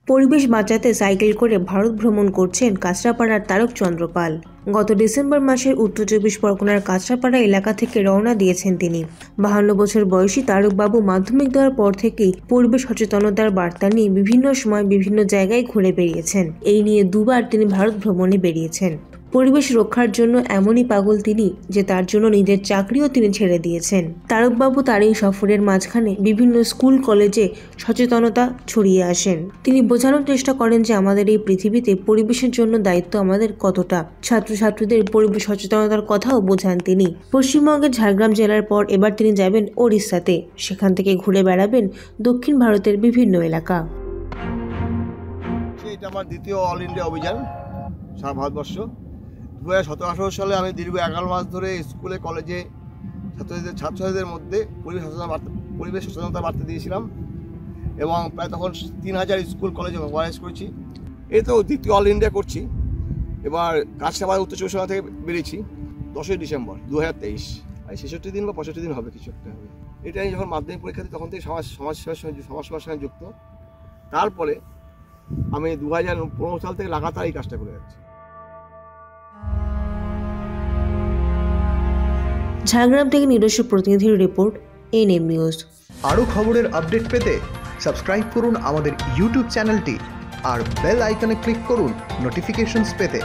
পরিবেশ বাঁচাতে সাইকেল করে ভারত ভ্রমণ করছেন কাঁচরাপাড়ার তারক চন্দ্র পাল। গত ডিসেম্বর মাসের উত্তর চব্বিশ পরগনার কাঁচরাপাড়া এলাকা থেকে রওনা দিয়েছেন তিনি। 52 বছর বয়সী তারকবাবু মাধ্যমিক দেওয়ার পর থেকেই পরিবেশ সচেতনতার বার্তা নিয়ে বিভিন্ন সময় বিভিন্ন জায়গায় ঘুরে বেরিয়েছেন। এই নিয়ে দুবার তিনি ভারত ভ্রমণে বেরিয়েছেন। পরিবেশ রক্ষার জন্য এমনই পাগল তিনি যে তার জন্য নিজের চাকরিও তিনি ছেড়ে দিয়েছেন। তারকবাবু তার এই সফরের মাঝখানে বিভিন্ন স্কুল কলেজে সচেতনতা ছড়িয়ে আসেন। তিনি বোঝানোর চেষ্টা করেন যে আমাদের এই পৃথিবীতে পরিবেশের জন্য দায়িত্ব আমাদের কতটা। ছাত্রছাত্রীদের পরিবেশ সচেতনতার কথাও বোঝান তিনি। পশ্চিমবঙ্গের ঝাড়গ্রাম জেলার পর এবার তিনি যাবেন ওড়িশাতে। সেখান থেকে ঘুরে বেড়াবেন দক্ষিণ ভারতের বিভিন্ন এলাকা। এটা আমার দ্বিতীয় অল ইন্ডিয়া অভিযান সারা ভারতবর্ষ। 2017-18 সালে আমি দীর্ঘ 11 মাস ধরে স্কুলে কলেজে ছাত্রছাত্রীদের মধ্যে পরিবেশ সচেতনতা বার্তা দিয়েছিলাম এবং প্রায় তখন 3000 স্কুল কলেজে অর্গানাইজ করেছি। এই তো দ্বিতীয় অল ইন্ডিয়া করছি। এবার কাছরাপাড়া উত্তর চব্বিশ পরগনা থেকে বেরিয়েছি 10ই ডিসেম্বর 2023। আর 66 দিন বা 65 দিন হবে, কিছু একটা হবে। এটা আমি যখন মাধ্যমিক পরীক্ষা দিই তখন থেকে সমাজসেবার সঙ্গে যুক্ত। তারপরে আমি 2015 সাল থেকে লাগাতার এই কাজটা করে যাচ্ছি। ঝাড়গ্রাম থেকে নিজস্ব প্রতিনিধির রিপোর্ট, এনএম নিউজ। আরও খবরের আপডেট পেতে সাবস্ক্রাইব করুন আমাদের ইউটিউব চ্যানেলটি আর বেল আইকনে ক্লিক করুন নোটিফিকেশনস পেতে।